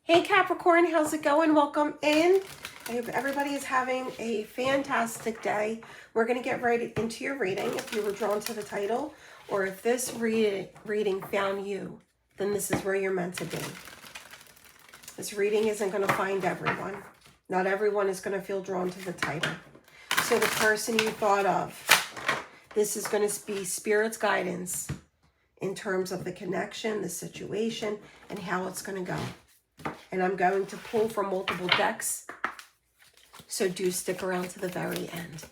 Hey Capricorn, how's it going? Welcome in. I hope everybody is having a fantastic day. We're going to get right into your reading. If you were drawn to the title, or if this reading found you, then this is where you're meant to be. This reading isn't going to find everyone. Not everyone is going to feel drawn to the title. So the person you thought of, this is going to be Spirit's guidance in terms of the connection, the situation, and how it's going to go. And I'm going to pull from multiple decks, so do stick around to the very end.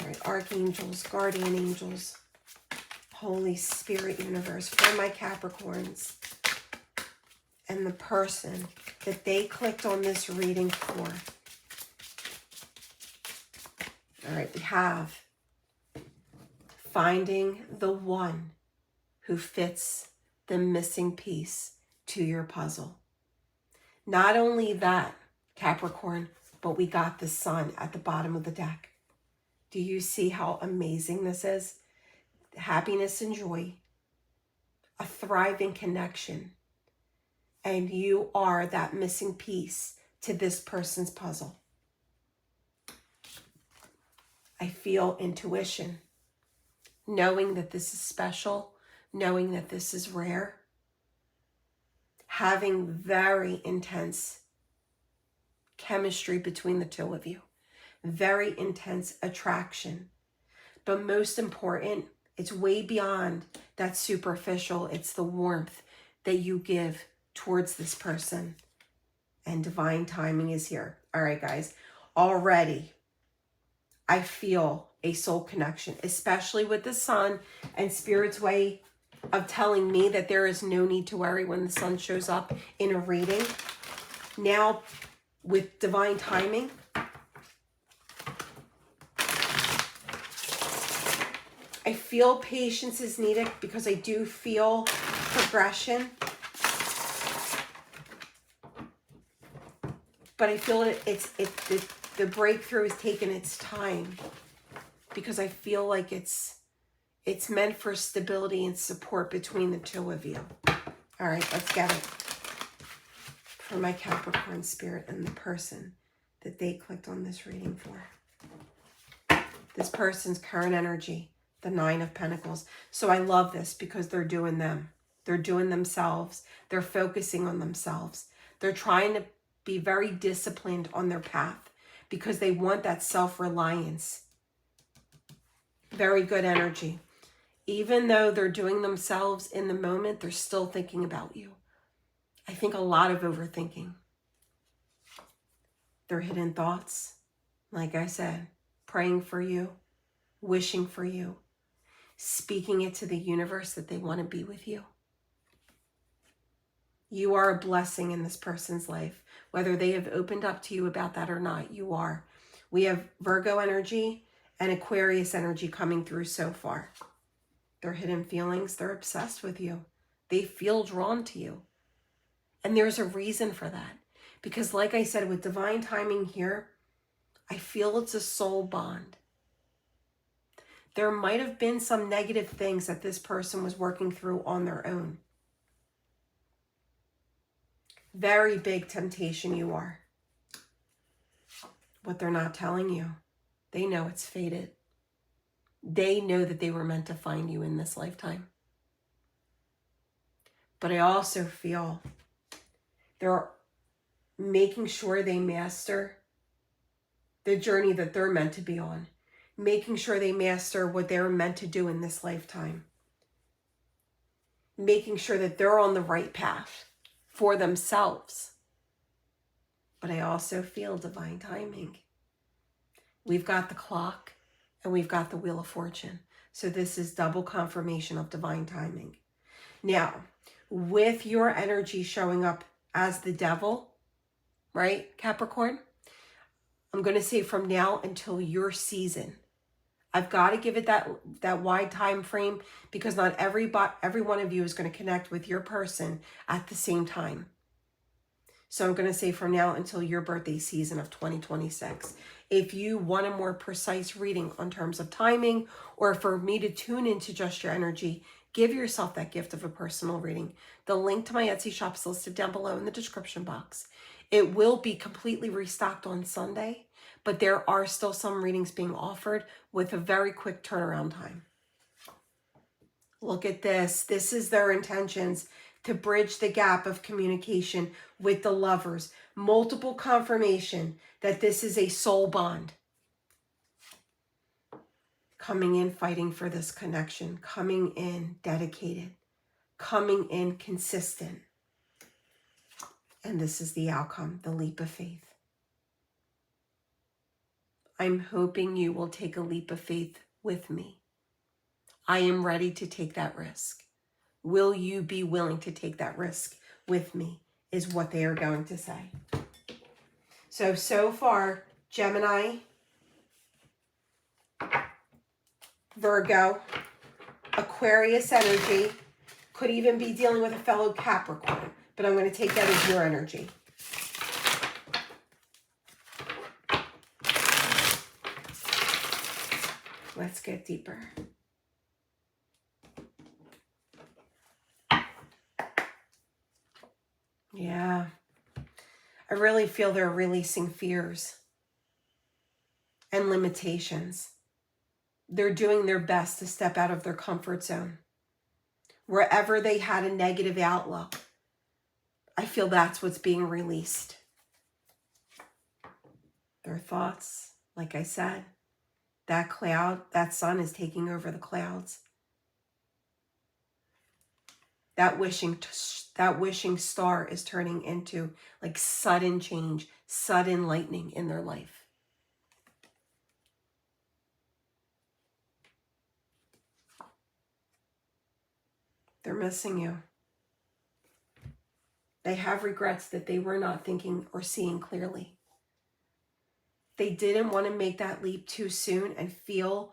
All right, archangels, guardian angels, Holy Spirit universe for my Capricorns and the person that they clicked on this reading for. All right, we have finding the one who fits the missing piece to your puzzle. Not only that, Capricorn, but we got the Sun at the bottom of the deck. Do you see how amazing this is? Happiness and joy, a thriving connection, and you are that missing piece to this person's puzzle. I feel intuition, knowing that this is special, knowing that this is rare, having very intense chemistry between the two of you, very intense attraction. But most important, it's way beyond that superficial. It's the warmth that you give towards this person. And divine timing is here. All right, guys, already I feel a soul connection, especially with the Sun and Spirit's way of telling me that there is no need to worry when the Sun shows up in a reading. Now, with divine timing, I feel patience is needed because I do feel progression. But I feel the breakthrough is taking its time because I feel like it's meant for stability and support between the two of you. All right, let's get it. For my Capricorn spirit and the person that they clicked on this reading for. This person's current energy, the Nine of Pentacles. So I love this because they're doing them. They're doing themselves. They're focusing on themselves. They're trying to be very disciplined on their path because they want that self-reliance. Very good energy. Even though they're doing themselves in the moment, they're still thinking about you. I think a lot of overthinking. Their hidden thoughts, like I said, praying for you, wishing for you, speaking it to the universe that they want to be with you. You are a blessing in this person's life. Whether they have opened up to you about that or not, you are. We have Virgo energy and Aquarius energy coming through so far. Their hidden feelings, they're obsessed with you. They feel drawn to you. And there's a reason for that. Because like I said, with divine timing here, I feel it's a soul bond. There might have been some negative things that this person was working through on their own. Very big temptation you are. What they're not telling you, they know it's fated. They know that they were meant to find you in this lifetime. But I also feel they're making sure they master the journey that they're meant to be on. Making sure they master what they're meant to do in this lifetime. Making sure that they're on the right path for themselves. But I also feel divine timing. We've got the clock and we've got the Wheel of Fortune. So this is double confirmation of divine timing. Now, with your energy showing up as the devil, right, Capricorn? I'm going to say from now until your season. I've got to give it that wide time frame because not every one of you is going to connect with your person at the same time. So I'm going to say from now until your birthday season of 2026. If you want a more precise reading on terms of timing or for me to tune into just your energy, Give yourself that gift of a personal reading. The link to my Etsy shop is listed down below in the description box. It will be completely restocked on Sunday, but there are still some readings being offered with a very quick turnaround time. Look at this. This is their intentions to bridge the gap of communication with the lovers. Multiple confirmation that this is a soul bond. Coming in, fighting for this connection. Coming in, dedicated. Coming in, consistent. And this is the outcome, the leap of faith. I'm hoping you will take a leap of faith with me. I am ready to take that risk. Will you be willing to take that risk with me, is what they are going to say. So far, Gemini, Virgo, Aquarius energy, could even be dealing with a fellow Capricorn, but I'm going to take that as your energy. Let's get deeper. Yeah. I really feel they're releasing fears and limitations. They're doing their best to step out of their comfort zone. Wherever they had a negative outlook, I feel that's what's being released. Their thoughts, like I said, that cloud, that sun is taking over the clouds. That wishing star is turning into like sudden change, sudden lightning in their life. They're missing you. They have regrets that they were not thinking or seeing clearly. They didn't want to make that leap too soon and feel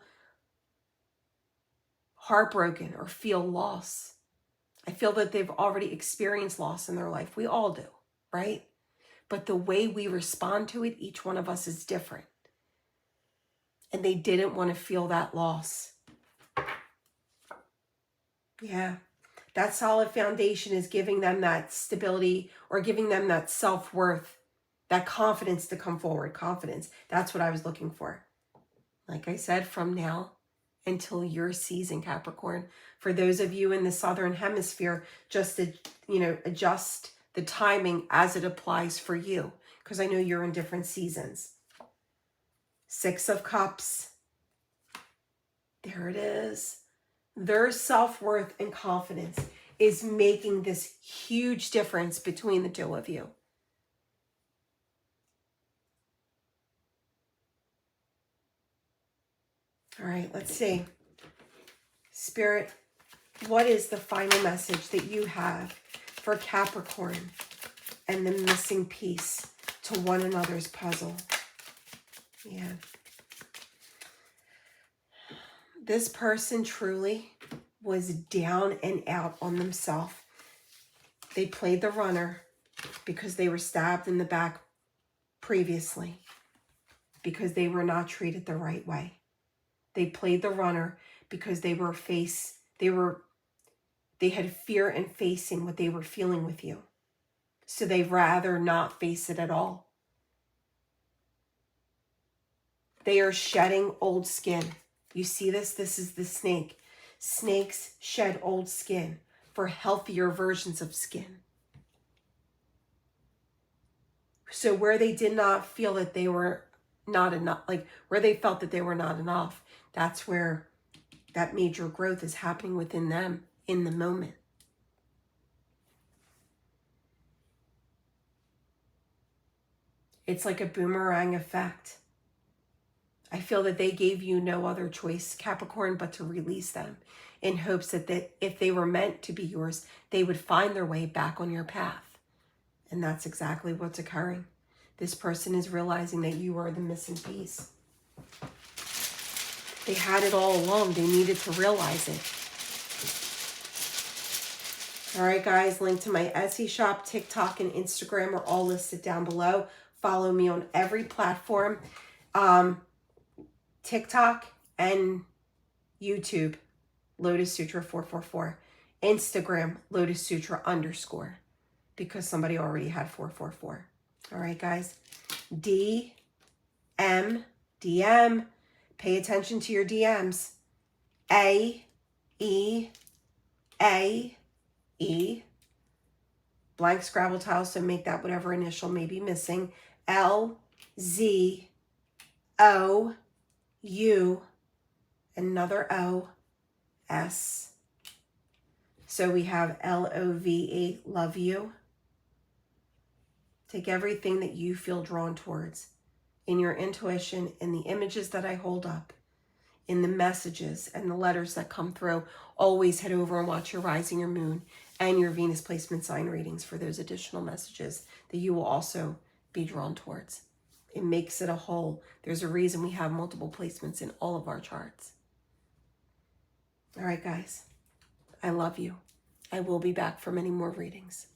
heartbroken or feel loss. I feel that they've already experienced loss in their life. We all do, right? But the way we respond to it, each one of us is different. And they didn't want to feel that loss. Yeah. That solid foundation is giving them that stability or giving them that self-worth, that confidence to come forward. Confidence. That's what I was looking for. Like I said, from now until your season, Capricorn. For those of you in the Southern Hemisphere, just to, adjust the timing as it applies for you, because I know you're in different seasons. 6 of Cups. There it is. Their self-worth and confidence is making this huge difference between the two of you. All right, let's see. Spirit, what is the final message that you have for Capricorn and the missing piece to one another's puzzle? Yeah. This person truly was down and out on themselves. They played the runner because they were stabbed in the back previously, because they were not treated the right way. They played the runner because they had fear in facing what they were feeling with you. So they'd rather not face it at all. They are shedding old skin. You see this? This is the snake. Snakes shed old skin for healthier versions of skin. So where they did not feel that they were not enough, like where they felt that they were not enough, that's where that major growth is happening within them in the moment. It's like a boomerang effect. I feel that they gave you no other choice, Capricorn, but to release them in hopes that if they were meant to be yours, they would find their way back on your path. And that's exactly what's occurring. This person is realizing that you are the missing piece. They had it all along. They needed to realize it. All right, guys, link to my Etsy shop, TikTok, and Instagram are all listed down below. Follow me on every platform, TikTok and YouTube. Lotus Sutra 444. Instagram, Lotus Sutra _ because somebody already had 444. All right, guys. DM. Pay attention to your DMs. A-E. Blank Scrabble tile, so make that whatever initial may be missing. L-Z-O-U. Another O. S. So we have L-O-V-E, love you. Take everything that you feel drawn towards in your intuition, in the images that I hold up, in the messages and the letters that come through. Always head over and watch your rising, your moon, and your Venus placement sign readings for those additional messages that you will also be drawn towards. It makes it a whole. There's a reason we have multiple placements in all of our charts. All right, guys. I love you. I will be back for many more readings.